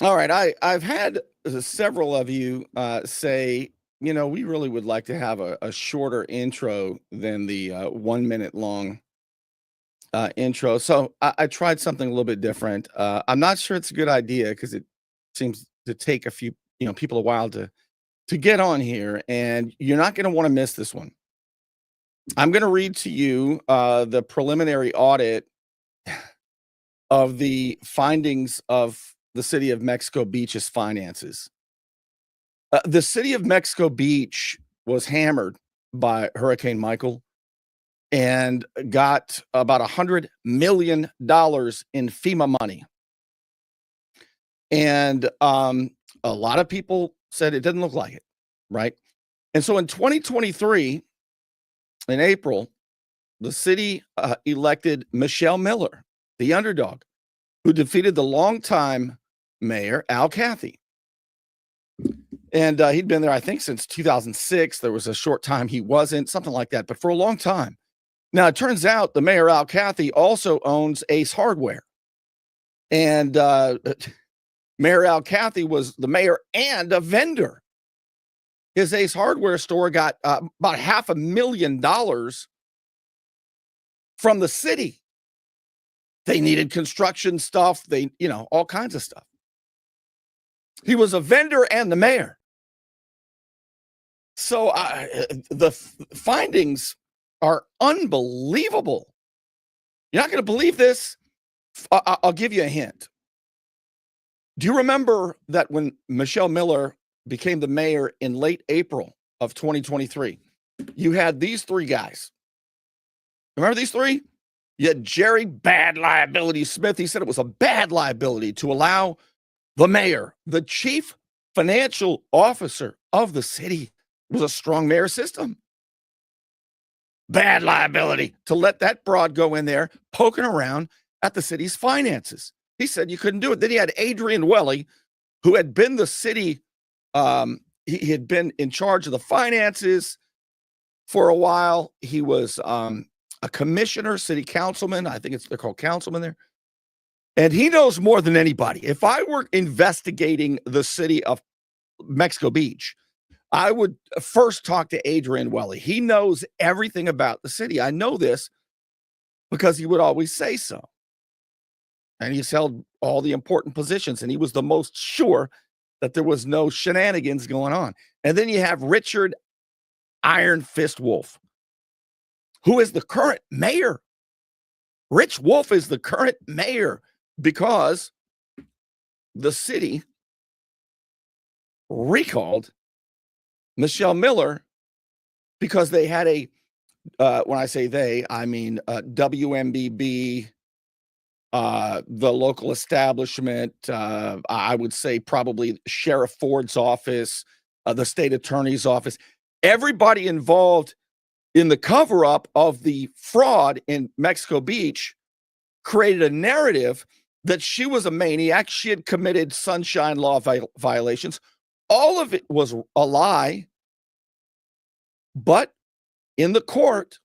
All right. I've had several of you say, we really would like to have a shorter intro than the 1 minute long intro. So I tried something a little bit different. I'm not sure it's a good idea because it seems to take a few, people a while to get on here, and you're not going to want to miss this one. I'm going to read to you the preliminary audit of the findings of the city of Mexico Beach's finances. The city of Mexico Beach was hammered by Hurricane Michael and got about $100 million in FEMA money. And a lot of people said it didn't look like it, right? And so in 2023, in April, the city elected Michele Miller, the underdog, who defeated the longtime mayor, Al Cathy. And he'd been there, I think, since 2006. There was a short time he wasn't, something like that, but for a long time. Now, it turns out the mayor, Al Cathy, also owns Ace Hardware. And Mayor Al Cathy was the mayor and a vendor. His Ace Hardware store got about $500,000 from the city. They needed construction stuff. They, all kinds of stuff. He was a vendor and the mayor. So the findings are unbelievable. You're not going to believe this. I'll give you a hint. Do you remember that when Michele Miller became the mayor in late April of 2023, you had these three guys? Remember these three? You had Jerry Bad Liability Smith. He said it was a bad liability to allow the mayor, the chief financial officer of the city, was a strong mayor system. Bad liability to let that broad go in there poking around at the city's finances. He said you couldn't do it. Then he had Adrian Welly, who had been the city, he had been in charge of the finances for a while. He was a commissioner, city councilman. I think they're called councilmen there. And he knows more than anybody. If I were investigating the city of Mexico Beach, I would first talk to Adrian Welly. He knows everything about the city. I know this because he would always say so. And he's held all the important positions, and he was the most sure that there was no shenanigans going on. And then you have Richard Iron Fist Wolf, who is the current mayor. Rich Wolf is the current mayor because the city recalled Michele Miller because they had when I say they, I mean WMBB, the local establishment, I would say probably Sheriff Ford's office, the state attorney's office, everybody involved in the cover-up of the fraud in Mexico Beach created a narrative that she was a maniac. She had committed sunshine law violations. All of it was a lie. But in the court,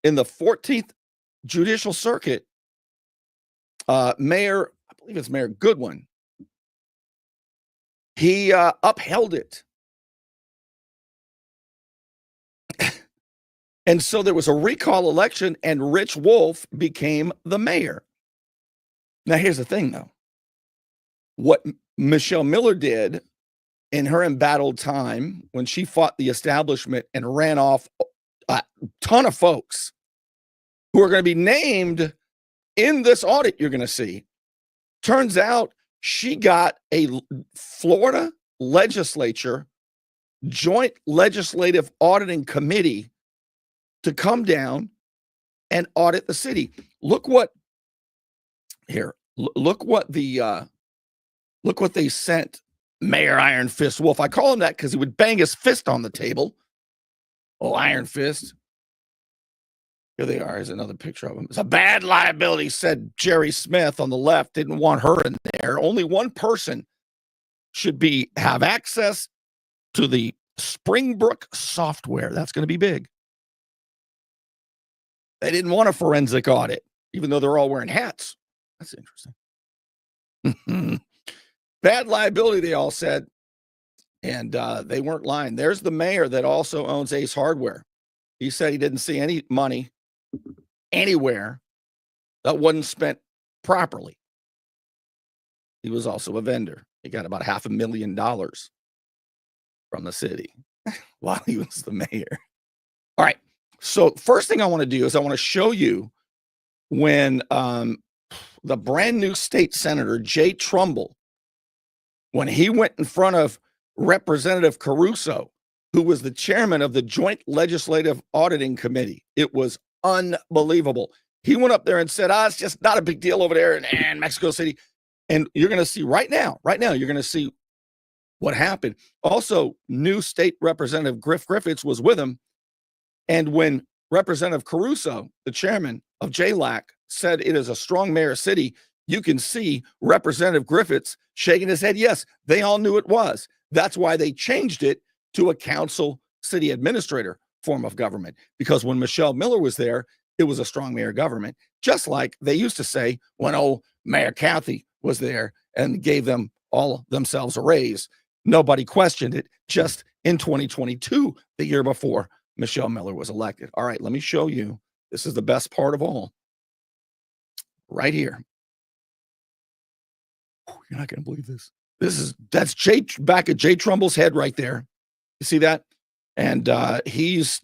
in the 14th Judicial Circuit, I believe it's Mayor Goodwin, he upheld it. And so there was a recall election, and Rich Wolf became the mayor. Now, here's the thing, though. What Michele Miller did in her embattled time when she fought the establishment and ran off a ton of folks who are going to be named in this audit you're going to see, turns out she got a Florida legislature joint legislative auditing committee to come down and audit the city. Look what they sent Mayor Iron Fist Wolf. I call him that because he would bang his fist on the table. Oh, Iron Fist. Here they are. Here's another picture of him. It's a bad liability, said Jerry Smith on the left. Didn't want her in there. Only one person should have access to the Springbrook software. That's going to be big. They didn't want a forensic audit, even though they're all wearing hats. That's interesting. bad liability, they all said. And they weren't lying. There's the mayor that also owns Ace Hardware. He said he didn't see any money anywhere that wasn't spent properly. He was also a vendor. He got about $500,000 from the city while he was the mayor. All right. So first thing I want to do is I want to show you when the brand new state senator, Jay Trumbull, when he went in front of Representative Caruso, who was the chairman of the Joint Legislative Auditing Committee. It was unbelievable. He went up there and said, it's just not a big deal over there in Mexico City. And you're going to see right now, you're going to see what happened. Also, new state representative Griffiths was with him. And when Representative Caruso, the chairman of JLAC, said it is a strong mayor city, you can see Representative Griffiths shaking his head. Yes, they all knew it was. That's why they changed it to a council city administrator form of government, because when Michele Miller was there, it was a strong mayor government, just like they used to say when old Mayor Cathy was there and gave them all themselves a raise. Nobody questioned it. Just in 2022, the year before Michele Miller was elected. All right, let me show you. This is the best part of all. Right here. You're not going to believe this. That's back at Jay Trumbull's head right there. You see that? And he's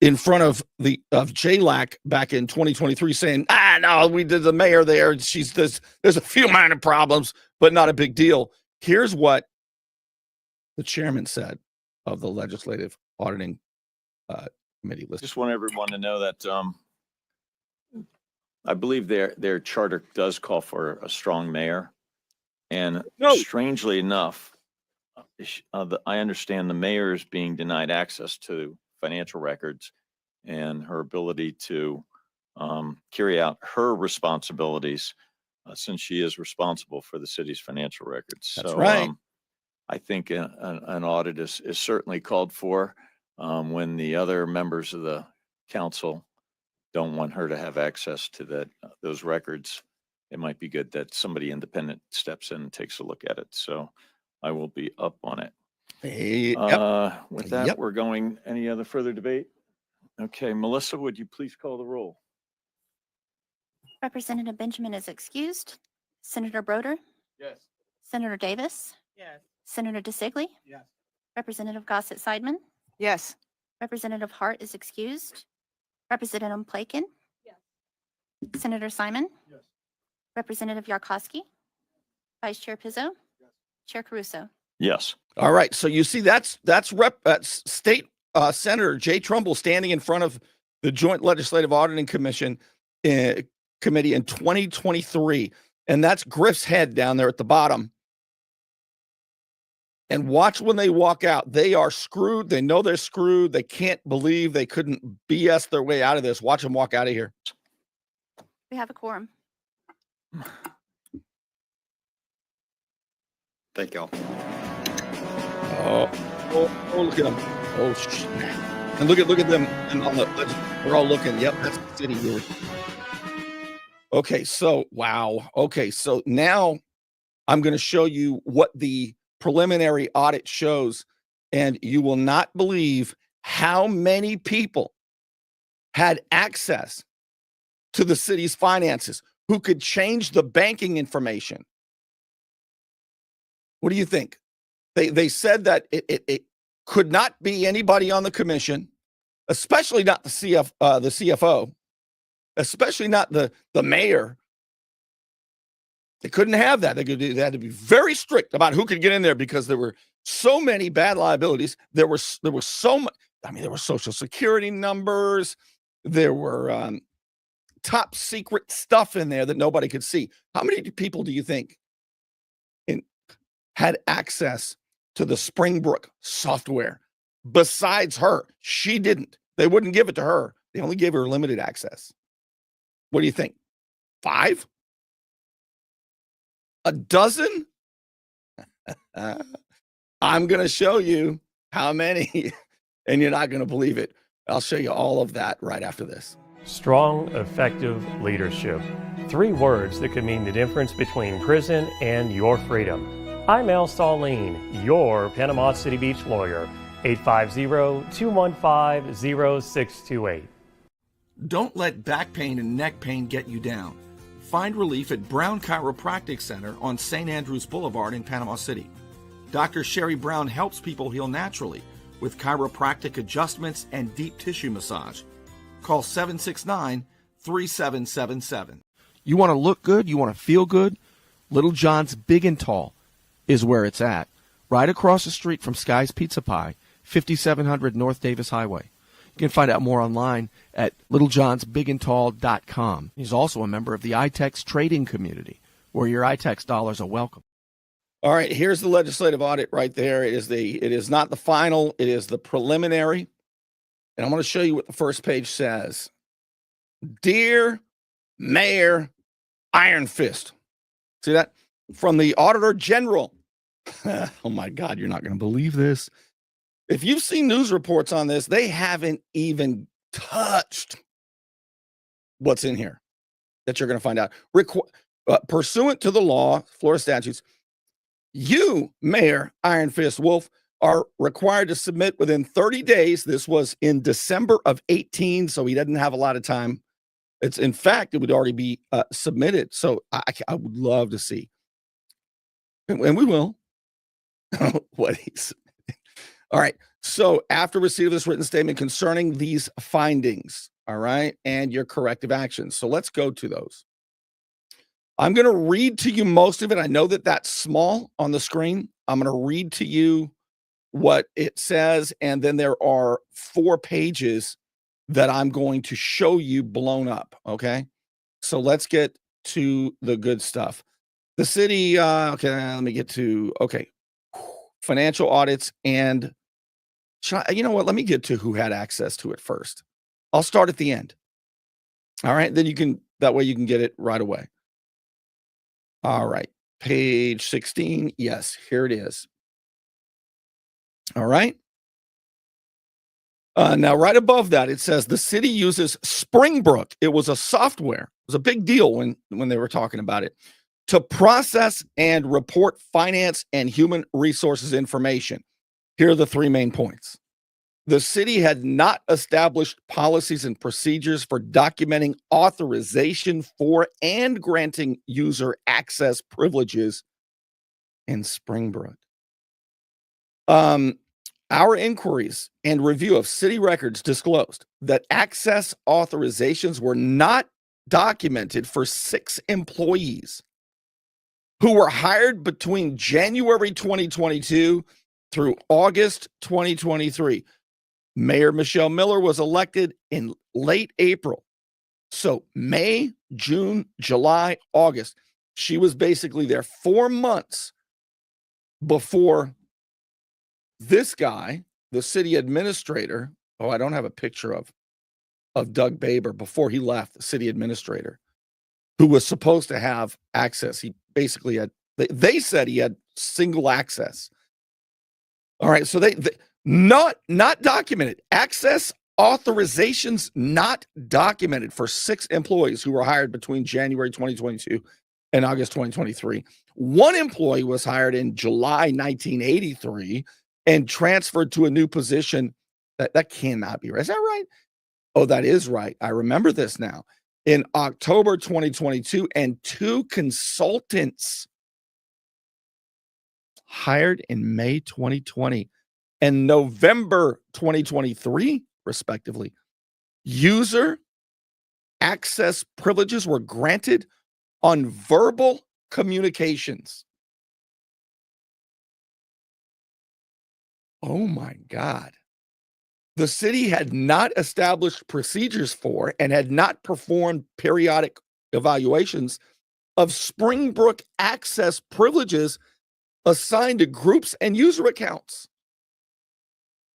in front of JLAC back in 2023 saying, no, we did the mayor there. There's a few minor problems, but not a big deal. Here's what the chairman said of the Legislative Auditing Committee. Just want everyone to know that I believe their charter does call for a strong mayor. And strangely enough, I understand the mayor is being denied access to financial records and her ability to carry out her responsibilities since she is responsible for the city's financial records. That's right. I think an audit is certainly called for when the other members of the council don't want her to have access to those records. It might be good that somebody independent steps in and takes a look at it. So I will be up on it. With that, we're going, any other further debate? Okay, Melissa, would you please call the roll? Representative Benjamin is excused. Senator Broder? Yes. Senator Davis? Yes. Senator DeSigley? Yes. Representative Gossett-Seidman? Yes. Representative Hart is excused. Representative Plakin? Yes. Senator Simon? Yes. Representative Yarkowski? Vice Chair Pizzo? Yes. Chair Caruso? Yes. All right. So you see, that's State Senator Jay Trumbull standing in front of the Joint Legislative Auditing Committee in 2023. And that's Griff's head down there at the bottom. And watch when they walk out. They are screwed. They know they're screwed. They can't believe they couldn't BS their way out of this. Watch them walk out of here. We have a quorum. Thank y'all. Oh, look at them. Oh, shit. And look at them. And we're all looking. Yep, that's the city here. Okay, so, wow. Okay, so now I'm going to show you what the preliminary audit shows, and you will not believe how many people had access to the city's finances, who could change the banking information. What do you think? They said that it could not be anybody on the commission, especially not the CFO, especially not the mayor. They couldn't have that. They had to be very strict about who could get in there because there were so many bad liabilities. There were so much. I mean, there were social security numbers. There were top secret stuff in there that nobody could see. How many people do you think had access to the Springbrook software besides her? She didn't. They wouldn't give it to her. They only gave her limited access. What do you think? 5? A dozen? I'm going to show you how many, and you're not going to believe it. I'll show you all of that right after this. Strong, effective leadership. 3 words that could mean the difference between prison and your freedom. I'm Al Saleen, your Panama City Beach lawyer. 850-215-0628. Don't let back pain and neck pain get you down. Find relief at Brown Chiropractic Center on St. Andrews Boulevard in Panama City. Dr. Sherry Brown helps people heal naturally with chiropractic adjustments and deep tissue massage. Call 769-3777. You want to look good? You want to feel good? Little John's Big and Tall is where it's at. Right across the street from Sky's Pizza Pie, 5700 North Davis Highway. You can find out more online at littlejohnsbigandtall.com. He's also a member of the iTex trading community, where your iTex dollars are welcome. All right, here's the legislative audit right there. It is not the final, it is the preliminary. And I'm going to show you what the first page says. Dear Mayor Iron Fist. See that? From the Auditor General. Oh my God, you're not going to believe this. If you've seen news reports on this, they haven't even touched what's in here that you're going to find out. Pursuant to the law, Florida statutes, you, Mayor Iron Fist Wolf, are required to submit within 30 days. This was in December of 18, so he doesn't have a lot of time. It's, in fact, it would already be submitted. So I would love to see, and we will, what he's. All right. So after receipt of this written statement concerning these findings, all right, and your corrective actions. So let's go to those. I'm going to read to you most of it. I know that that's small on the screen. I'm going to read to you what it says, and then there are 4 pages that I'm going to show you blown up, okay? So let's get to the good stuff. The city, okay, let me get to, okay, financial audits and, you know what, let me get to who had access to it first. I'll start at the end. All right, then you can, that way you can get it right away. All right, page 16, yes, here it is. All right. Now, right above that, it says the city uses Springbrook. It was a software. It was a big deal when they were talking about it, to process and report finance and human resources information. Here are the 3 main points. The city had not established policies and procedures for documenting authorization for and granting user access privileges in Springbrook. Our inquiries and review of city records disclosed that access authorizations were not documented for 6 employees who were hired between January 2022 through August 2023. Mayor Michele Miller was elected in late April. So May, June, July, August. She was basically there 4 months before this guy, the city administrator. Oh, I don't have a picture of Doug Baber before he left, the city administrator, who was supposed to have access. He basically had, they said he had single access. All right, so they not documented. Access authorizations not documented for 6 employees who were hired between January 2022 and August 2023. 1 employee was hired in July 1983 and transferred to a new position. That cannot be right. Is that right? Oh, that is right. I remember this now. In October 2022, and 2 consultants hired in May 2020 and November 2023, respectively. User access privileges were granted on verbal communications. Oh my God. The city had not established procedures for and had not performed periodic evaluations of Springbrook access privileges assigned to groups and user accounts.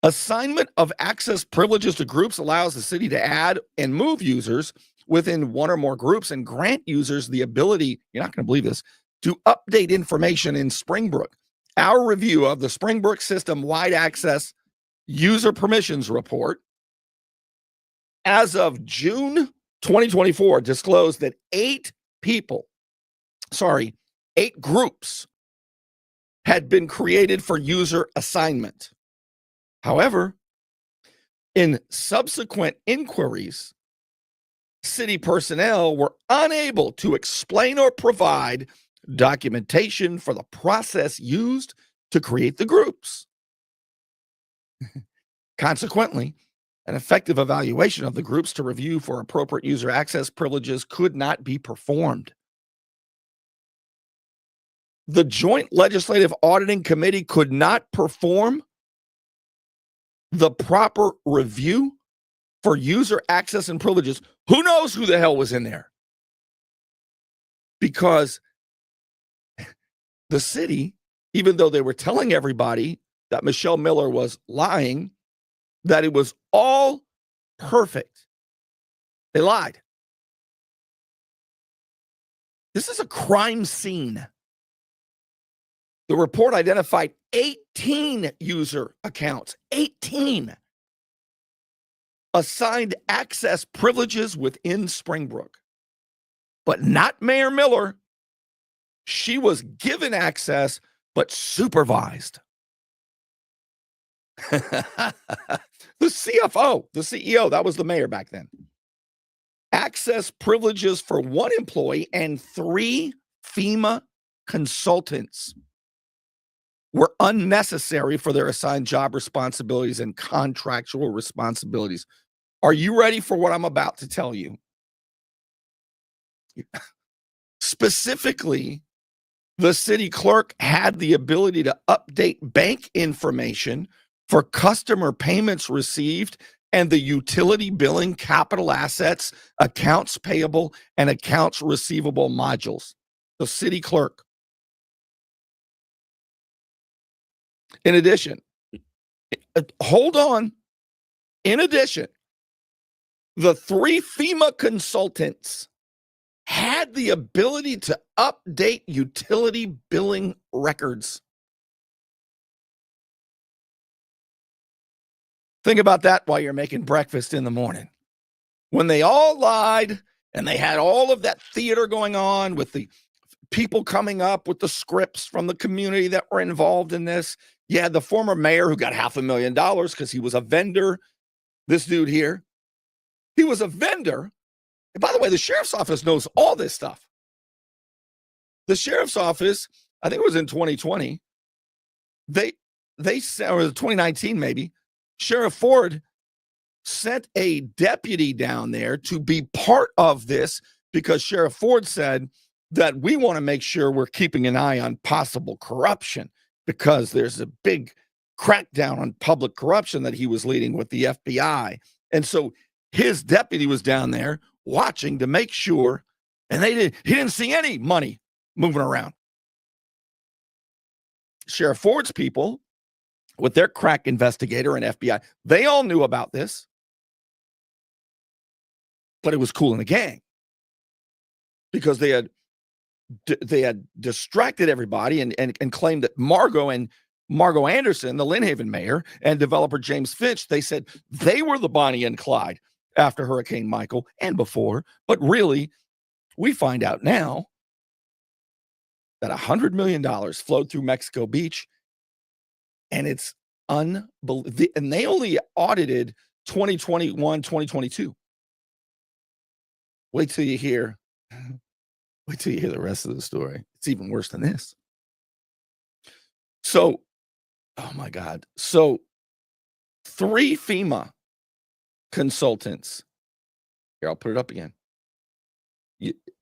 Assignment of access privileges to groups allows the city to add and move users within 1 or more groups and grant users the ability, you're not going to believe this, to update information in Springbrook. Our review of the Springbrook system-wide access user permissions report as of June 2024 disclosed that 8 groups had been created for user assignment. However, in subsequent inquiries, city personnel were unable to explain or provide documentation for the process used to create the groups. Consequently, an effective evaluation of the groups to review for appropriate user access privileges could not be performed. The Joint Legislative Auditing Committee could not perform the proper review for user access and privileges. Who knows who the hell was in there? Because the city, even though they were telling everybody that Michele Miller was lying, that it was all perfect, they lied. This is a crime scene. The report identified 18 user accounts, 18 assigned access privileges within Springbrook, but not Mayor Miller. She was given access, but supervised. The CFO, the CEO, that was the mayor back then. Access privileges for one employee and 3 FEMA consultants were unnecessary for their assigned job responsibilities and contractual responsibilities. Are you ready for what I'm about to tell you? Specifically, the city clerk had the ability to update bank information for customer payments received and the utility billing, capital assets, accounts payable, and accounts receivable modules. The city clerk. In addition, hold on. In addition, the 3 FEMA consultants had the ability to update utility billing records. Think about that while you're making breakfast in the morning. When they all lied and they had all of that theater going on with the people coming up with the scripts from the community that were involved in this. You had the former mayor who got $500,000 because he was a vendor. This dude here, he was a vendor. And by the way, the sheriff's office knows all this stuff. The sheriff's office, I think it was in 2020, they sent, or 2019 maybe, Sheriff Ford sent a deputy down there to be part of this because Sheriff Ford said that we want to make sure we're keeping an eye on possible corruption because there's a big crackdown on public corruption that he was leading with the FBI. And so his deputy was down there watching to make sure, and he didn't see any money moving around. Sheriff Ford's people, with their crack investigator and FBI, they all knew about this, but it was cool in the gang because they had distracted everybody and claimed that Margot Anderson, the Lynn Haven mayor, and developer James Finch, they said they were the Bonnie and Clyde after Hurricane Michael and before. But really, we find out now that $100 million flowed through Mexico Beach, and it's unbelievable. And they only audited 2021, 2022. Wait till you hear the rest of the story. It's even worse than this. So, oh my God. So 3 FEMA consultants. Here, I'll put it up again.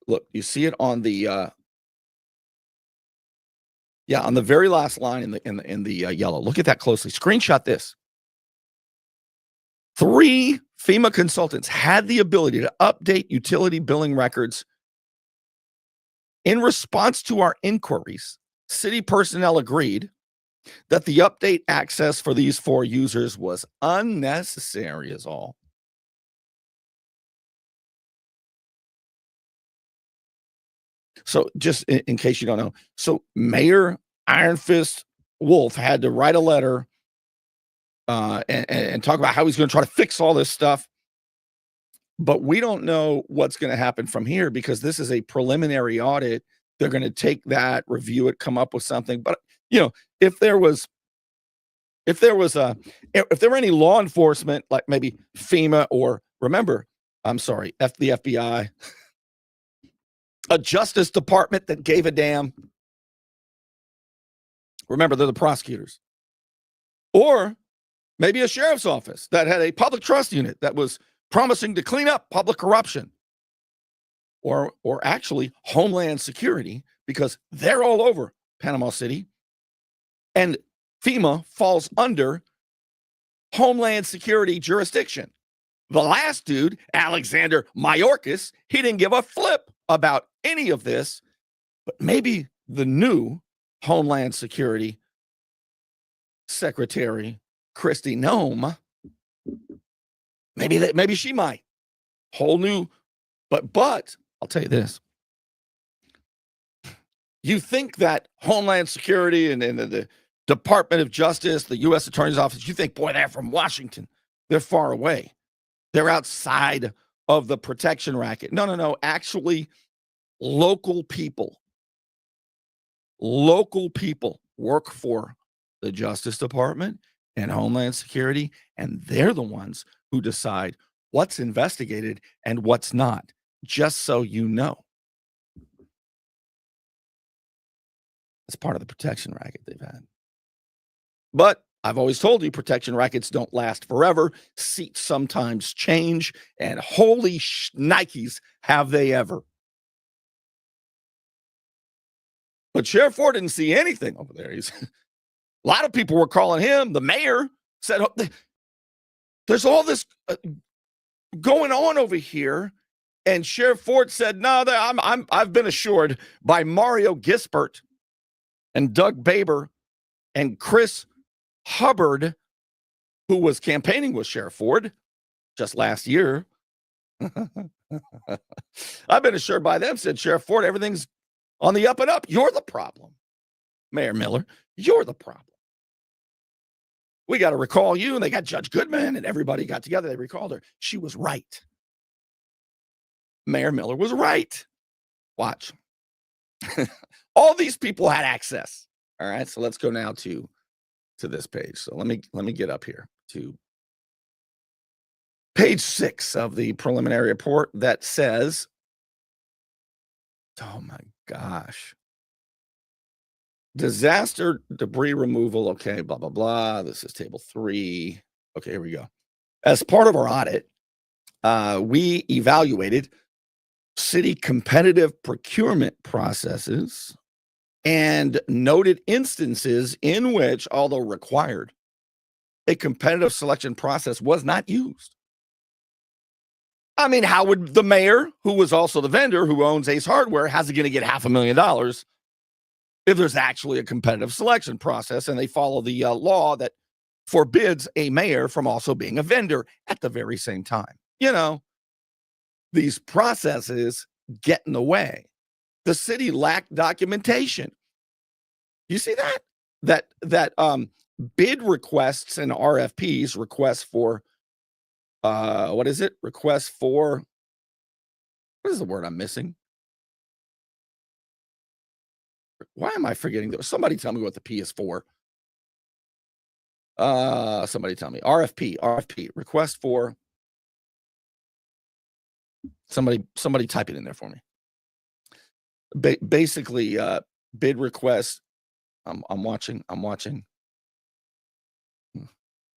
Look, you see it on the on the very last line in the yellow. Look at that closely. Screenshot this. 3 FEMA consultants had the ability to update utility billing records. In response to our inquiries, city personnel agreed that the update access for these 4 users was unnecessary is all. So just in case you don't know, so Mayor Iron Fist Wolf had to write a letter and talk about how he's going to try to fix all this stuff. But we don't know what's going to happen from here because this is a preliminary audit. They're going to take that, review it, come up with something. But You know, if there were any law enforcement, like maybe FEMA or the FBI, a Justice Department that gave a damn. Remember, they're the prosecutors. Or maybe a sheriff's office that had a public trust unit that was promising to clean up public corruption. Or actually Homeland Security, because they're all over Panama City. And FEMA falls under Homeland Security jurisdiction. The last dude, Alexander Mayorkas, he didn't give a flip about any of this, but maybe the new Homeland Security Secretary, Kristi Noem, maybe she might. Whole new, but I'll tell you this. You think that Homeland Security and the Department of Justice, the U.S. Attorney's Office, you think, boy, they're from Washington. They're far away. They're outside of the protection racket. No. Actually, local people work for the Justice Department and Homeland Security, and they're the ones who decide what's investigated and what's not, just so you know. It's part of the protection racket they've had. But I've always told you, protection rackets don't last forever. Seats sometimes change, and holy Nikes, have they ever. But Sheriff Ford didn't see anything over there. A lot of people were calling him. The mayor said, oh, there's all this going on over here. And Sheriff Ford said, no, I've been assured by Mario Gispert and Doug Baber and Chris Hubbard, who was campaigning with Sheriff Ford just last year. I've been assured by them, said Sheriff Ford, everything's on the up and up. You're the problem, Mayor Miller. You're the problem. We got to recall you. And they got Judge Goodman, and everybody got together. They recalled her. She was right. Mayor Miller was right. Watch. All these people had access. All right. So let's go now to this page. So let me get up here to page 6 of the preliminary report that says, oh my gosh. Disaster debris removal. Okay, blah, blah, blah. This is table 3. Okay, here we go. As part of our audit, we evaluated city competitive procurement processes and noted instances in which, although required, a competitive selection process was not used. I mean, how would the mayor, who was also the vendor, who owns Ace Hardware, how's he going to get $500,000 if there's actually a competitive selection process and they follow the law that forbids a mayor from also being a vendor at the very same time? You know, these processes get in the way. The city lacked documentation. You see that bid requests and RFPs, requests for what is it? Requests for, what is the word I'm missing? Why am I forgetting those? Somebody tell me what the P is for. Somebody tell me. RFP, request for. Somebody type it in there for me. Basically, bid request. I'm watching. All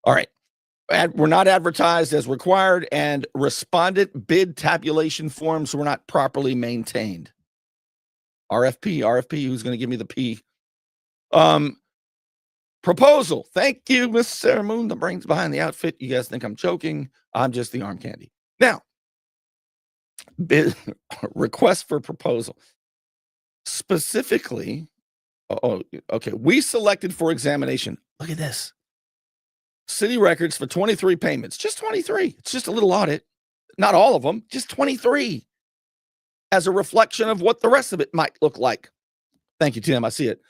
right. Were not advertised as required, and respondent bid tabulation forms were not properly maintained. RFP, who's going to give me the P? Proposal. Thank you, Miss Sarah Moon, the brains behind the outfit. You guys think I'm joking? I'm just the arm candy. Now, bid request for proposal. Specifically, okay, we selected for examination. Look at this. City records for 23 payments. Just 23. It's just a little audit. Not all of them, just 23. As a reflection of what the rest of it might look like. Thank you, Tim. I see it.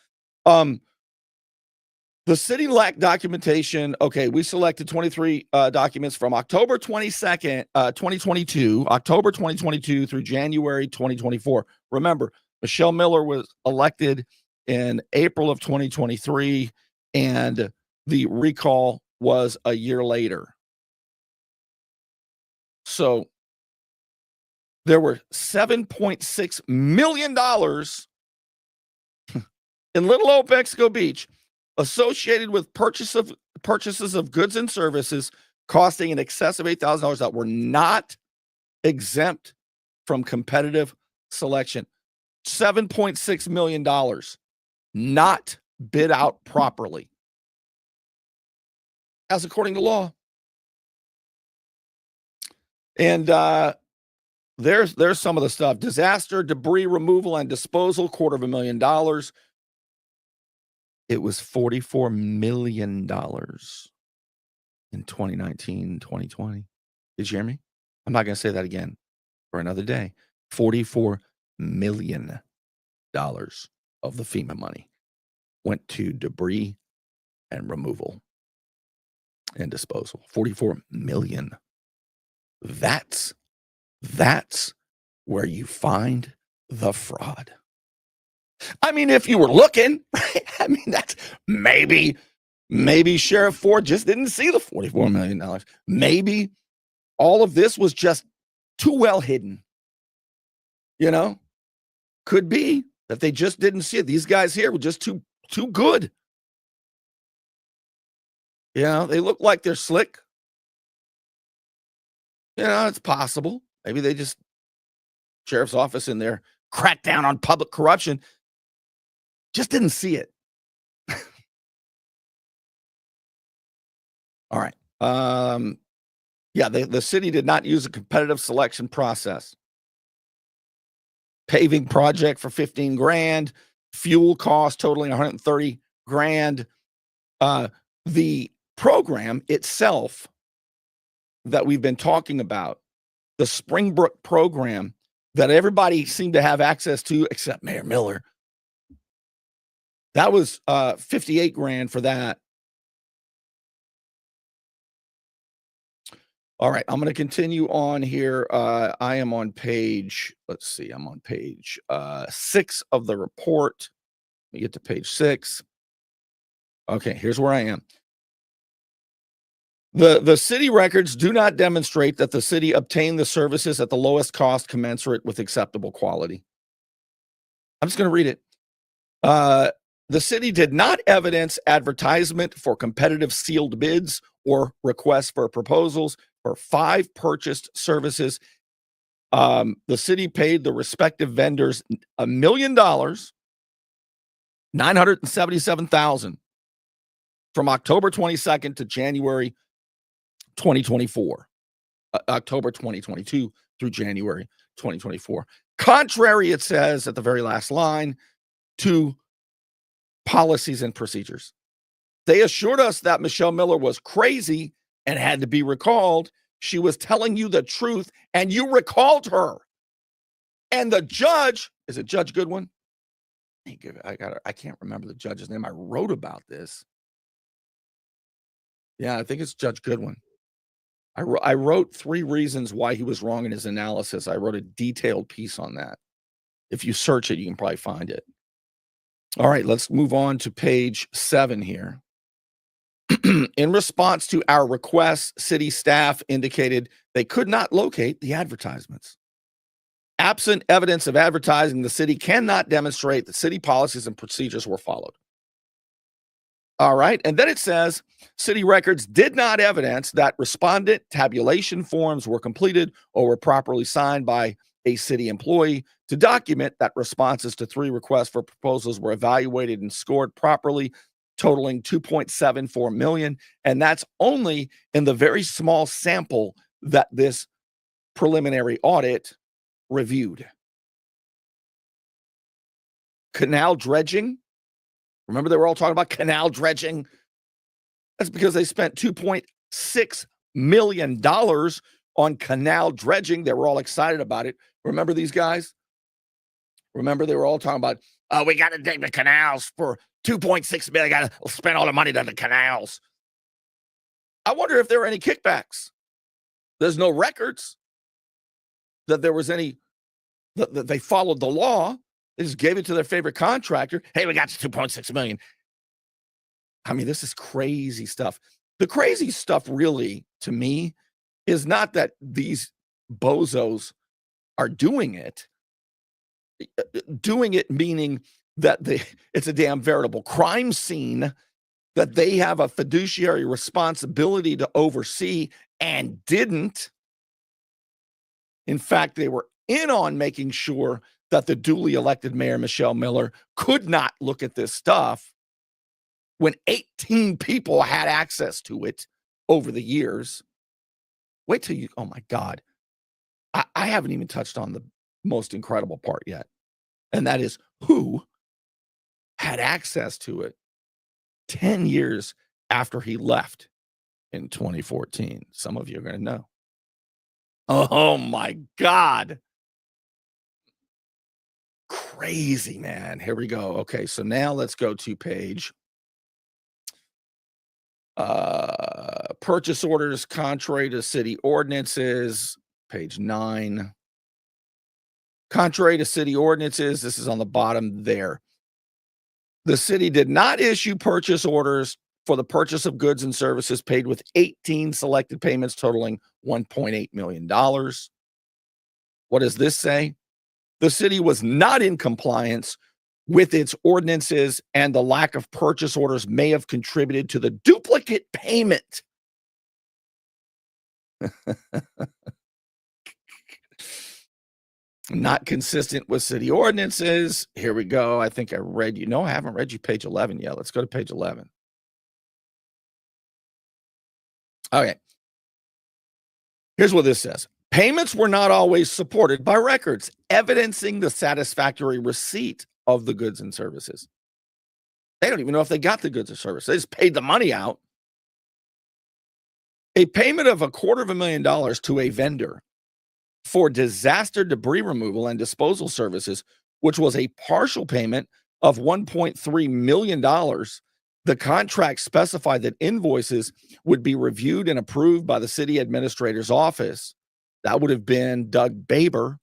The city lacked documentation. Okay, we selected 23 documents from October 22nd, 2022, October 2022 through January 2024. Remember, Michele Miller was elected in April of 2023, and the recall was a year later. So there were $7.6 million in little old Mexico Beach associated with purchases of goods and services costing in excess of $8,000 that were not exempt from competitive selection. $7.6 million not bid out properly, as according to law. And there's some of the stuff. Disaster debris removal and disposal, $250,000. It was $44 million in 2019, 2020. Did you hear me? I'm not going to say that again for another day. $44 million of the FEMA money went to debris and removal and disposal. 44 million. That's where you find the fraud. I mean, if you were looking, right? I mean, that's maybe Sheriff Ford just didn't see the $44 million. Maybe all of this was just too well hidden. You know, could be that they just didn't see it. These guys here were just too good. You know, they look like they're slick. You know, it's possible. Maybe they just, sheriff's office in there, crack down on public corruption, just didn't see it. All right. Yeah, the city did not use a competitive selection process. Paving project for 15 grand, fuel cost totaling 130 grand. The program itself that we've been talking about, the Springbrook program that everybody seemed to have access to except Mayor Miller. That was 58 grand for that. All right, I'm going to continue on here. I am on page, let's see, I'm on page 6 of the report. Let me get to page 6. Okay, here's where I am. The city records do not demonstrate that the city obtained the services at the lowest cost commensurate with acceptable quality. I'm just going to read it. The city did not evidence advertisement for competitive sealed bids or requests for proposals for 5 purchased services. The city paid the respective vendors $1 million, $977,000 from October 22nd to January 2024, October 2022 through January 2024. Contrary, it says at the very last line, to policies and procedures. They assured us that Michele Miller was crazy and had to be recalled. She was telling you the truth, and you recalled her. And the judge, is it Judge Goodwin? I can't remember the judge's name. I wrote about this. Yeah, I think it's Judge Goodwin. I wrote 3 reasons why he was wrong in his analysis. I wrote a detailed piece on that. If you search it, you can probably find it. All right, let's move on to page 7 here. In response to our requests, city staff indicated they could not locate the advertisements. Absent evidence of advertising, the city cannot demonstrate that city policies and procedures were followed. All right, and then it says city records did not evidence that respondent tabulation forms were completed or were properly signed by a city employee to document that responses to 3 requests for proposals were evaluated and scored properly, totaling $2.74 million. And that's only in the very small sample that this preliminary audit reviewed. Canal dredging. Remember, they were all talking about canal dredging. That's because they spent $2.6 million on canal dredging. They were all excited about it. Remember these guys? Remember, they were all talking about, oh, we got to dig the canals for $2.6 million. Got to spend all the money on the canals. I wonder if there were any kickbacks. There's no records that there was any, that they followed the law. They just gave it to their favorite contractor. Hey, we got you 2.6 million. I mean, this is crazy stuff. The crazy stuff really, to me, is not that these bozos are doing it. Doing it meaning that it's a damn veritable crime scene that they have a fiduciary responsibility to oversee and didn't. In fact, they were in on making sure that the duly elected Mayor Michele Miller could not look at this stuff when 18 people had access to it over the years. Wait till you, oh my God. I haven't even touched on the most incredible part yet. And that is who had access to it 10 years after he left in 2014. Some of you are going to know. Oh my God. Crazy, man. Here we go. Okay, so now let's go to page purchase orders contrary to city ordinances, page 9. Contrary to city ordinances, this is on the bottom there. The city did not issue purchase orders for the purchase of goods and services paid with 18 selected payments totaling $1.8 million. What does this say? The city was not in compliance with its ordinances, and the lack of purchase orders may have contributed to the duplicate payment. Not consistent with city ordinances. Here we go. I think I read you. No, I haven't read you page 11 yet. Let's go to page 11. Okay. Here's what this says. Payments were not always supported by records, evidencing the satisfactory receipt of the goods and services. They don't even know if they got the goods or services. They just paid the money out. A payment of $250,000 to a vendor for disaster debris removal and disposal services, which was a partial payment of $1.3 million. The contract specified that invoices would be reviewed and approved by the city administrator's office. That would have been Doug Baber,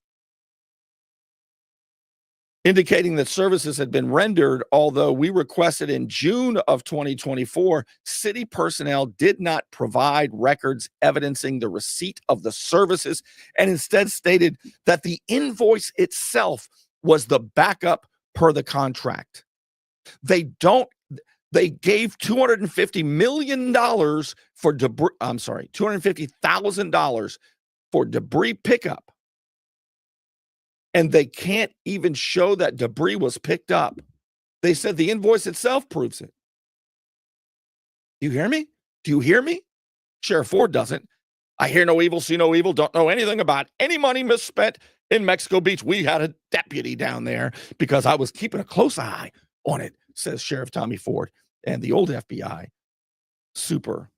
indicating that services had been rendered, although we requested in June of 2024, city personnel did not provide records evidencing the receipt of the services and instead stated that the invoice itself was the backup per the contract. They gave $250 million for debris, $250,000 for debris pickup. And they can't even show that debris was picked up. They said the invoice itself proves it. You hear me? Do you hear me? Sheriff Ford doesn't. I hear no evil, see no evil, don't know anything about any money misspent in Mexico Beach. We had a deputy down there because I was keeping a close eye on it, says Sheriff Tommy Ford. And the old FBI, super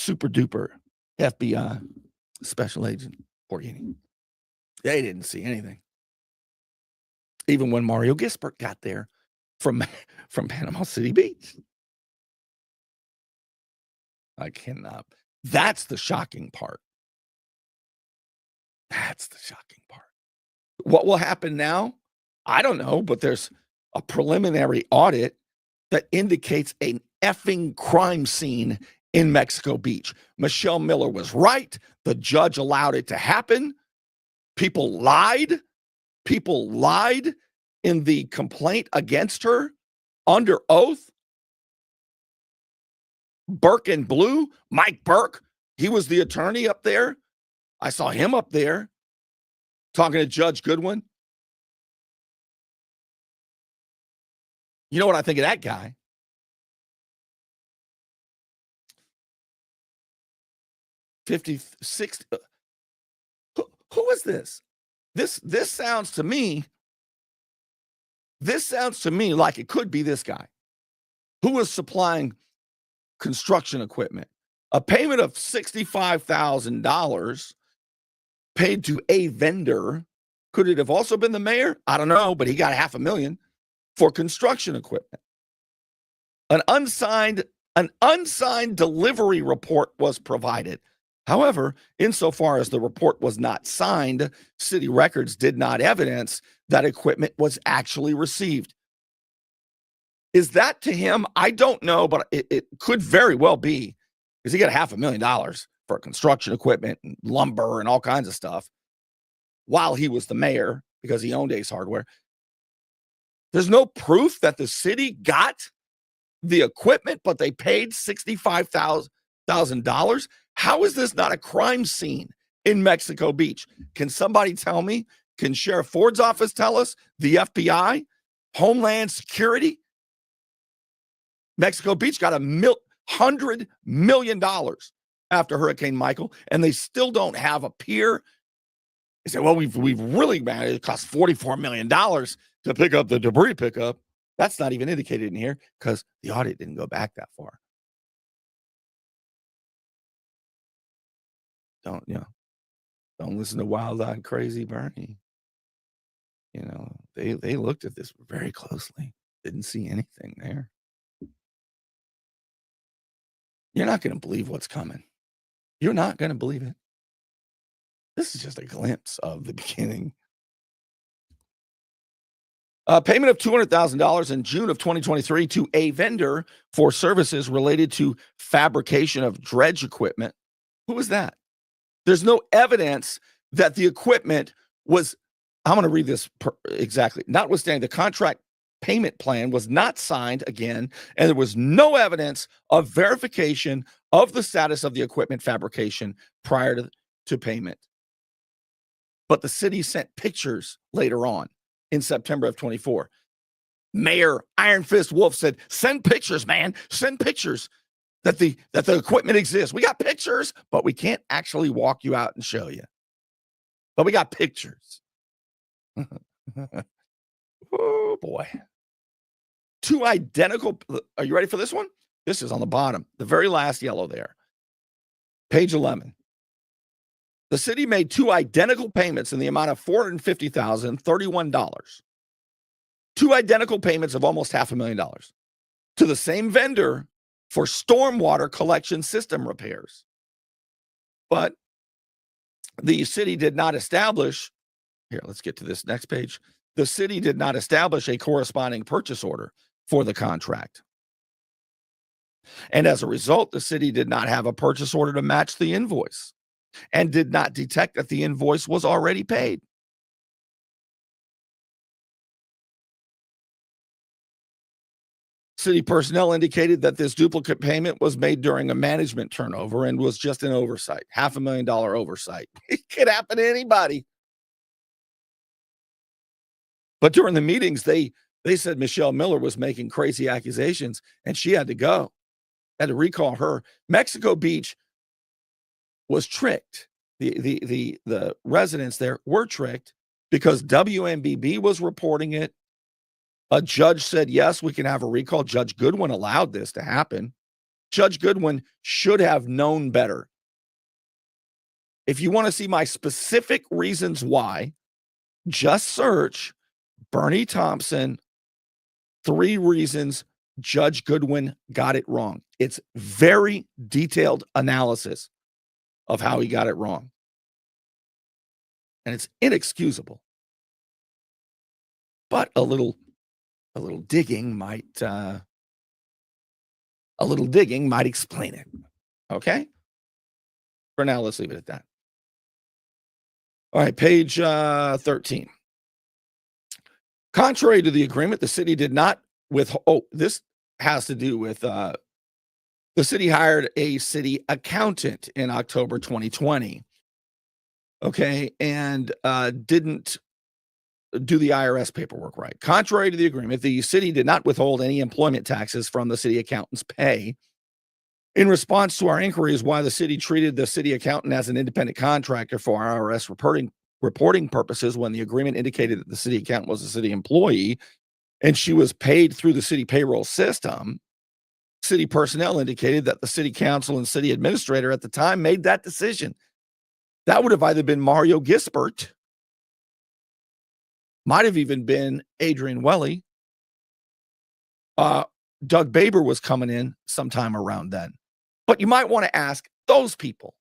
duper FBI special agent Borghini. They didn't see anything. Even when Mario Gisbert got there from Panama City Beach. I cannot. That's the shocking part. That's the shocking part. What will happen now? I don't know, but there's a preliminary audit that indicates an effing crime scene in Mexico Beach. Michele Miller was right. The judge allowed it to happen. People lied. People lied in the complaint against her under oath. Burke and Blue, Mike Burke, he was the attorney up there. I saw him up there talking to Judge Goodwin. You know what I think of that guy? Who is this? This sounds to me like it could be this guy who was supplying construction equipment. A payment of $65,000 paid to a vendor. Could it have also been the mayor? I don't know, but he got $500,000 for construction equipment. An unsigned delivery report was provided. However, insofar as the report was not signed, city records did not evidence that equipment was actually received. Is that to him? I don't know, but it could very well be, because he got $500,000 for construction equipment and lumber and all kinds of stuff while he was the mayor because he owned Ace Hardware. There's no proof that the city got the equipment, but they paid $65,000. How is this not a crime scene in Mexico Beach? Can somebody tell me? Can Sheriff Ford's office tell us? The FBI? Homeland Security? Mexico Beach got $100 million after Hurricane Michael, and they still don't have a pier. They say, well, we've really managed. It cost $44 million to pick up the debris pickup. That's not even indicated in here because the audit didn't go back that far. Don't listen to Wild-Eyed Crazy Bernie. They looked at this very closely. Didn't see anything there. You're not going to believe what's coming. You're not going to believe it. This is just a glimpse of the beginning. Payment of $200,000 in June of 2023 to a vendor for services related to fabrication of dredge equipment. Who was that? There's no evidence that the equipment was, I'm going to read this exactly. Notwithstanding, the contract payment plan was not signed again, and there was no evidence of verification of the status of the equipment fabrication prior to payment. But the city sent pictures later on in September of 24. Mayor Iron Fist Wolf said, send pictures, man. Send pictures that the equipment exists. We got pictures, but we can't actually walk you out and show you. But we got pictures. Oh, boy. Two identical. Are you ready for this one? This is on the bottom, the very last yellow there. Page 11. The city made two identical payments in the amount of $450,031. Two identical payments of almost $500,000 to the same vendor for stormwater collection system repairs. But the city did not establish, here, let's get to this next page. The city did not establish a corresponding purchase order for the contract. And as a result, the city did not have a purchase order to match the invoice and did not detect that the invoice was already paid. City personnel indicated that this duplicate payment was made during a management turnover and was just an oversight, $500,000 oversight. It could happen to anybody. But during the meetings, they said Michele Miller was making crazy accusations and she had to go, had to recall her. Mexico Beach was tricked. The residents there were tricked because WMBB was reporting it. A judge said, yes, we can have a recall. Judge Goodwin allowed this to happen. Judge Goodwin should have known better. If you want to see my specific reasons why, just search Bernie Thompson, 3 reasons Judge Goodwin got it wrong. It's very detailed analysis of how he got it wrong. And it's inexcusable. But a little digging might explain it. Okay? For now, let's leave it at that. All right, page 13. Contrary to the agreement, the city did not this has to do with the city hired a city accountant in October 2020. Okay, and didn't do the IRS paperwork right. Contrary to the agreement, the city did not withhold any employment taxes from the city accountant's pay. In response to our inquiries why the city treated the city accountant as an independent contractor for IRS reporting purposes when the agreement indicated that the city accountant was a city employee and she was paid through the city payroll system, city personnel indicated that the city council and city administrator at the time made that decision. That would have either been Mario Gisbert, might have even been Adrian Welly. Doug Baber was coming in sometime around then. But you might want to ask those people.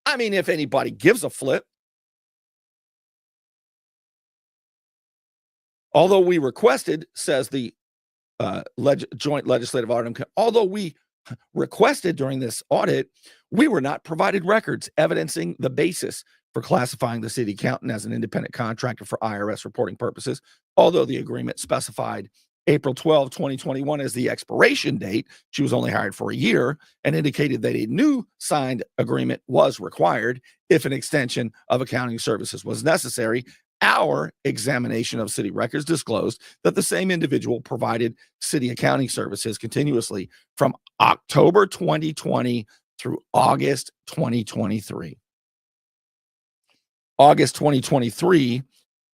I mean, if anybody gives a flip. Although we requested, says the Joint Legislative Audit, although we requested during this audit, we were not provided records evidencing the basis for classifying the city accountant as an independent contractor for IRS reporting purposes. Although the agreement specified April 12, 2021 as the expiration date, she was only hired for a year and indicated that a new signed agreement was required if an extension of accounting services was necessary. Our examination of city records disclosed that the same individual provided city accounting services continuously from October 2020 through August 2023. August 2023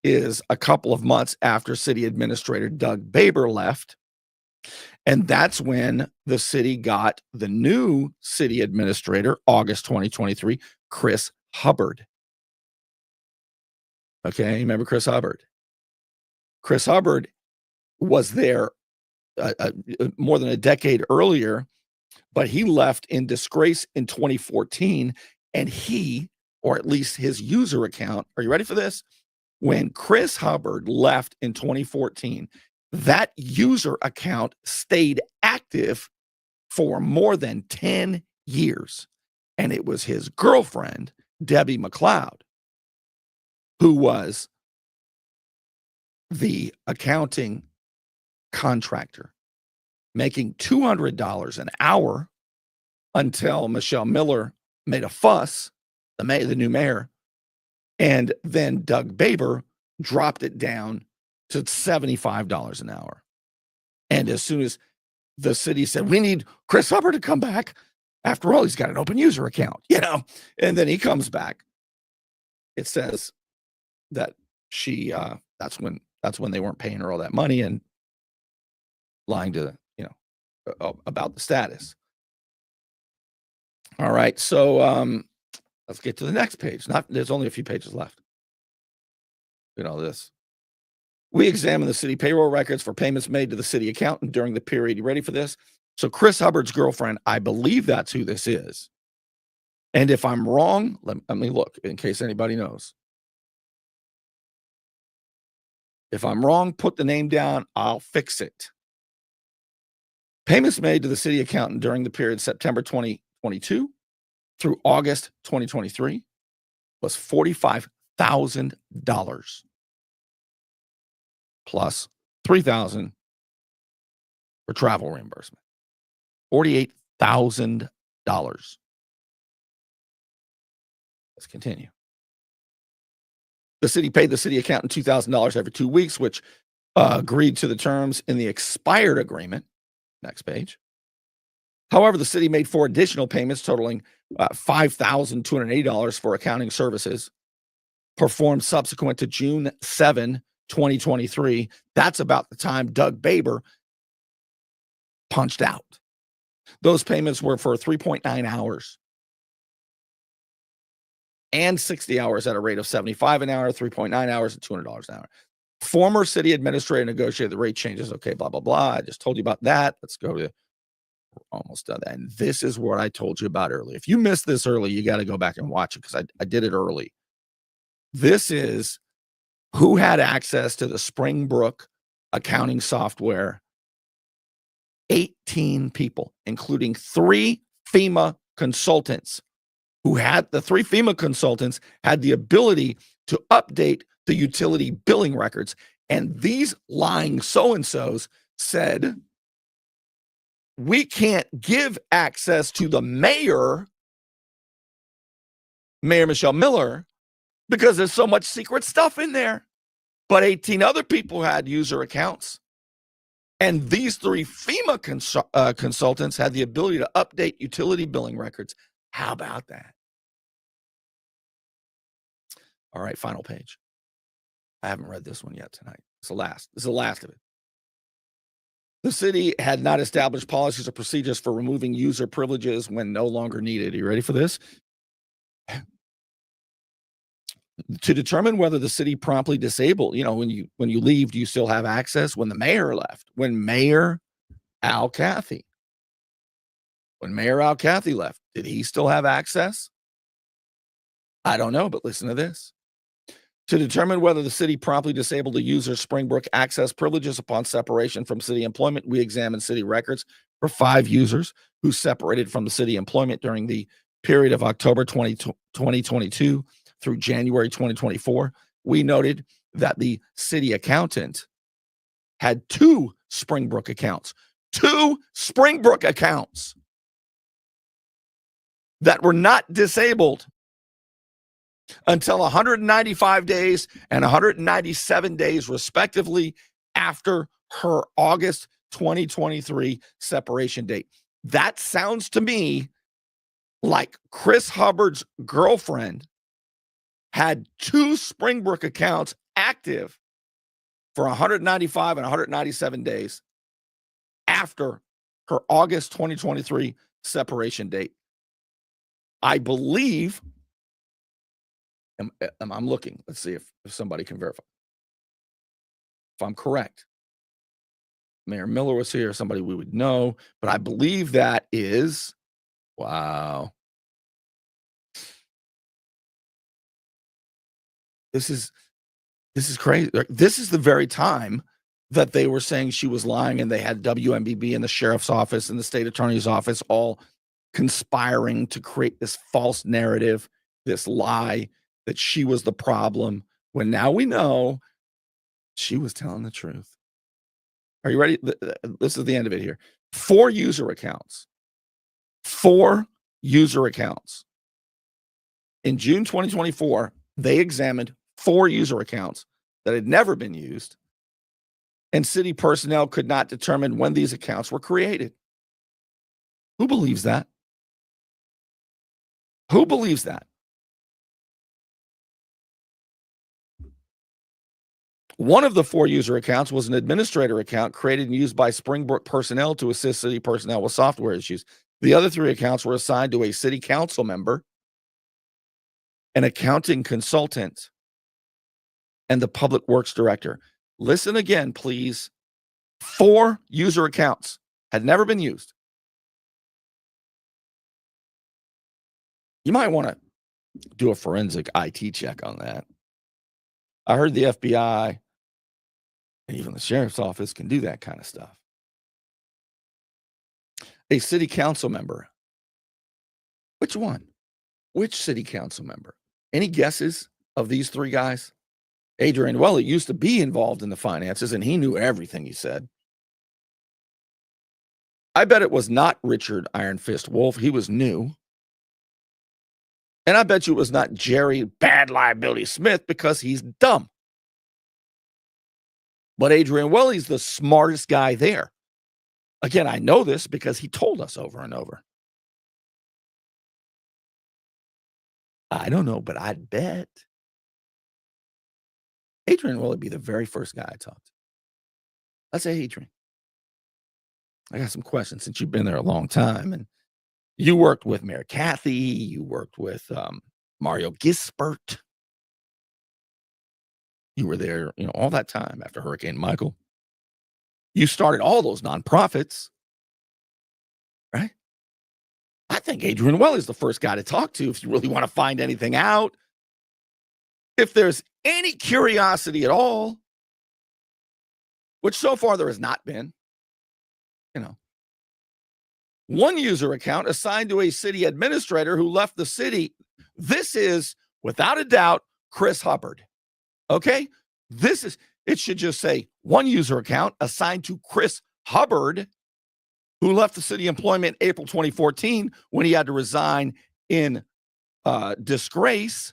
is a couple of months after City Administrator Doug Baber left. And that's when the city got the new city administrator, August 2023, Chris Hubbard. Okay, remember Chris Hubbard? Chris Hubbard was there more than a decade earlier, but he left in disgrace in 2014, and he, or at least his user account, are you ready for this? When Chris Hubbard left in 2014, that user account stayed active for more than 10 years, and it was his girlfriend, Debbie McLeod, who was the accounting contractor, making $200 an hour until Michele Miller made a fuss, the new mayor, and then Doug Baber dropped it down to $75 an hour. And as soon as the city said, we need Chris Hubbard to come back, after all, he's got an open user account, and then he comes back. It says that she that's when they weren't paying her all that money and lying to about the status. All right, so let's get to the next page. There's only a few pages left. This. We examined the city payroll records for payments made to the city accountant during the period. You ready for this? So Chris Hubbard's girlfriend, I believe that's who this is. And if I'm wrong, let me look in case anybody knows. If I'm wrong, put the name down. I'll fix it. Payments made to the city accountant during the period September 2022 through August 2023 was $45,000 plus $3,000 for travel reimbursement. $48,000. Let's continue. The city paid the city accountant $2,000 every 2 weeks, which agreed to the terms in the expired agreement. Next page. However, the city made 4 additional payments totaling $5,280 for accounting services performed subsequent to June 7, 2023. That's about the time Doug Baber punched out. Those payments were for 3.9 hours and 60 hours at a rate of $75 an hour, 3.9 hours at $200 an hour. Former city administrator negotiated the rate changes. Okay, blah, blah, blah. I just told you about that. Let's go to, we're almost done. And this is what I told you about earlier. If you missed this early, you got to go back and watch it because I did it early. This is who had access to the Springbrook accounting software. 18 people, including 3 FEMA consultants who had the 3 FEMA consultants had the ability to update the utility billing records. And these lying so-and-sos said, we can't give access to the Mayor Michele Miller, because there's so much secret stuff in there. But 18 other people had user accounts. And these 3 FEMA consultants had the ability to update utility billing records. How about that? All right, final page. I haven't read this one yet tonight. It's the last. This is the last of it. The city had not established policies or procedures for removing user privileges when no longer needed. Are you ready for this? To determine whether the city promptly disabled, when you leave, do you still have access? When the mayor left, when Mayor Al Cathy left, did he still have access? I don't know, but listen to this. To determine whether the city promptly disabled a user's Springbrook access privileges upon separation from city employment, we examined city records for 5 users who separated from the city employment during the period of October 2022 through January 2024. We noted that the city accountant had 2 Springbrook accounts. 2 Springbrook accounts that were not disabled until 195 days and 197 days, respectively, after her August 2023 separation date. That sounds to me like Chris Hubbard's girlfriend had 2 Springbrook accounts active for 195 and 197 days after her August 2023 separation date. I believe, I'm looking, let's see if somebody can verify. If I'm correct, Mayor Miller was here, somebody we would know, but I believe that is, wow. This is crazy. This is the very time that they were saying she was lying, and they had WMBB and the sheriff's office and the state attorney's office all conspiring to create this false narrative, this lie that she was the problem, when now we know she was telling the truth. Are you ready? This is the end of it here. 4 user accounts. 4 user accounts. In June 2024, they examined 4 user accounts that had never been used, and city personnel could not determine when these accounts were created. Who believes that? Who believes that? One of the 4 user accounts was an administrator account created and used by Springbrook personnel to assist city personnel with software issues. The other 3 accounts were assigned to a city council member, an accounting consultant, and the public works director. Listen again, please. 4 user accounts had never been used. You might want to do a forensic IT check on that. I heard the FBI and even the sheriff's office can do that kind of stuff. A city council member. Which one? Which city council member? Any guesses of these 3 guys? Adrian Welly used to be involved in the finances, and he knew everything he said. I bet it was not Richard Iron Fist Wolf. He was new. And I bet you it was not Jerry Bad Liability Smith, because he's dumb. But Adrian Welly's the smartest guy there. Again, I know this because he told us over and over. I don't know, but I'd bet Adrian Welly be the very first guy I talked to. Let's say, Adrian, I got some questions since you've been there a long time, and you worked with Mayor Cathy, you worked with Mario Gispert. You were there, all that time after Hurricane Michael. You started all those nonprofits, right? I think Adrian Welly is the first guy to talk to if you really want to find anything out. If there's any curiosity at all, which so far there has not been, 1 user account assigned to a city administrator who left the city. This is, without a doubt, Chris Hubbard. Okay? It should just say 1 user account assigned to Chris Hubbard, who left the city employment April 2014 when he had to resign in disgrace,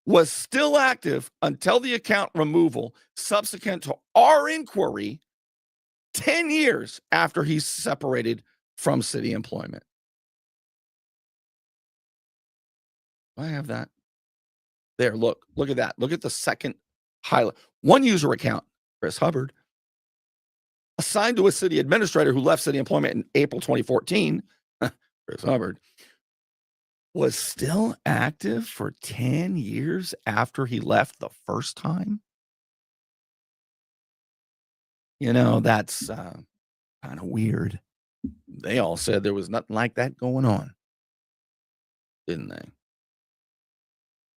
was still active until the account removal subsequent to our inquiry 10 years after he separated from city employment. I have that. There, look at that. Look at the second highlight. 1 user account, Chris Hubbard, assigned to a city administrator who left city employment in April 2014, Chris Hubbard, was still active for 10 years after he left the first time. That's kind of weird. They all said there was nothing like that going on, didn't they?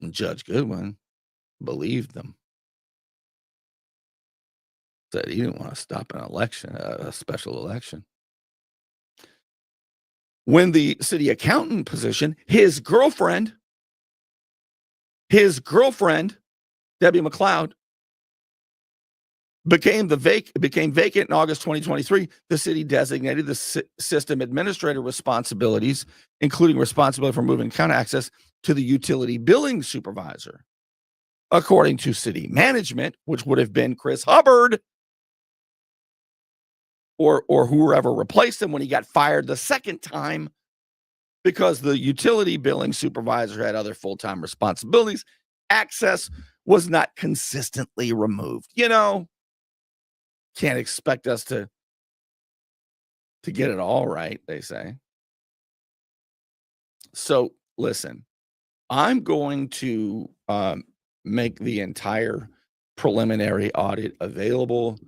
And Judge Goodwin believed them. Said he didn't want to stop an election, a special election. When the city accountant position, his girlfriend, Debbie McLeod, became vacant in August 2023, the city designated the system administrator responsibilities, including responsibility for moving account access, to the utility billing supervisor. According to city management, which would have been Chris Hubbard or whoever replaced him when he got fired the second time, because the utility billing supervisor had other full-time responsibilities, access was not consistently removed. You know, can't expect us to get it all right, they say. So listen, I'm going to make the entire preliminary audit available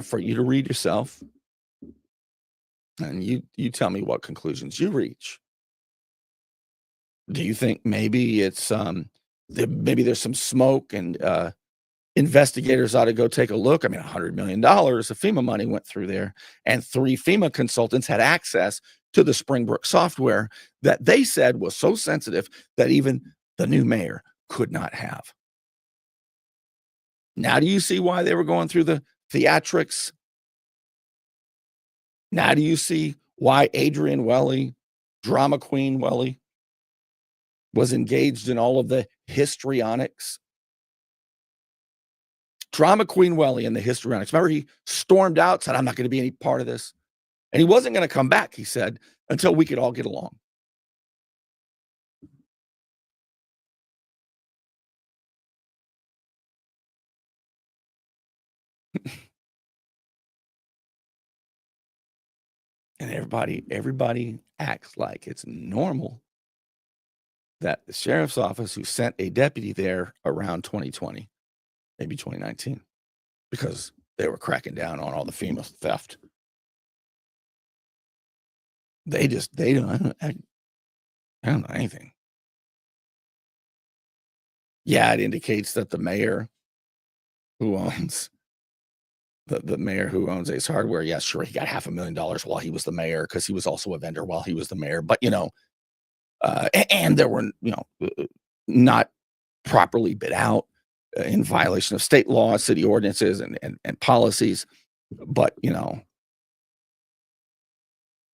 for you to read yourself. And you tell me what conclusions you reach. Do you think maybe it's maybe there's some smoke and investigators ought to go take a look? I mean, $100 million of FEMA money went through there, and 3 FEMA consultants had access to the Springbrook software that they said was so sensitive that even the new mayor could not have. Now, do you see why they were going through the theatrics? Now, do you see why Adrian Welly, drama queen Welly, was engaged in all of the histrionics? Drama queen Welly and the histrionics. Remember, he stormed out, said, I'm not going to be any part of this. And he wasn't going to come back, he said, until we could all get along. And everybody acts like it's normal that the sheriff's office, who sent a deputy there around 2020, maybe 2019, because they were cracking down on all the FEMA theft. They don't know anything. Yeah, it indicates that the mayor who owns the mayor who owns Ace Hardware, yeah, sure, he got $500,000 while he was the mayor, because he was also a vendor while he was the mayor. But and there were not properly bid out in violation of state law, city ordinances, and policies. But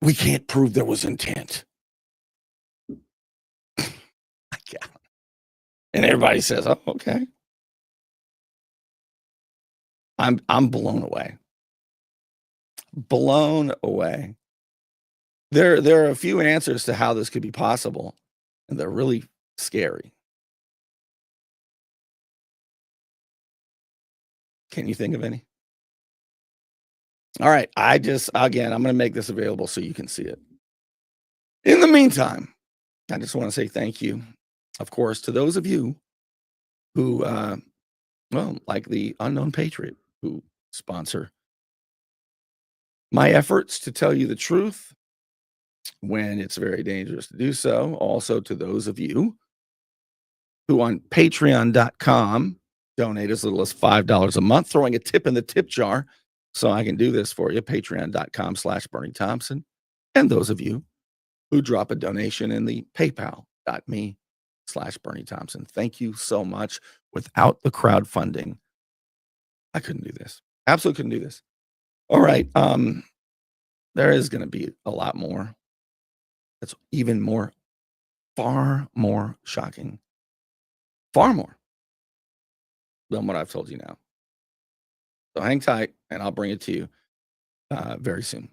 we can't prove there was intent. And everybody says, "Oh, okay." I'm blown away. Blown away. There are a few answers to how this could be possible, and they're really scary. Can you think of any? All right. Again, I'm going to make this available so you can see it. In the meantime, I just want to say thank you, of course, to those of you who, like the Unknown Patriot, who sponsor my efforts to tell you the truth when it's very dangerous to do so. Also to those of you who on patreon.com donate as little as $5 a month, throwing a tip in the tip jar so I can do this for you, patreon.com/Bernie Thompson. And those of you who drop a donation in the paypal.me/Bernie Thompson. Thank you so much. Without the crowdfunding, I couldn't do this. Absolutely couldn't do this. All right. There is going to be a lot more. That's even more, far more shocking. Far more than what I've told you now. So hang tight, and I'll bring it to you very soon.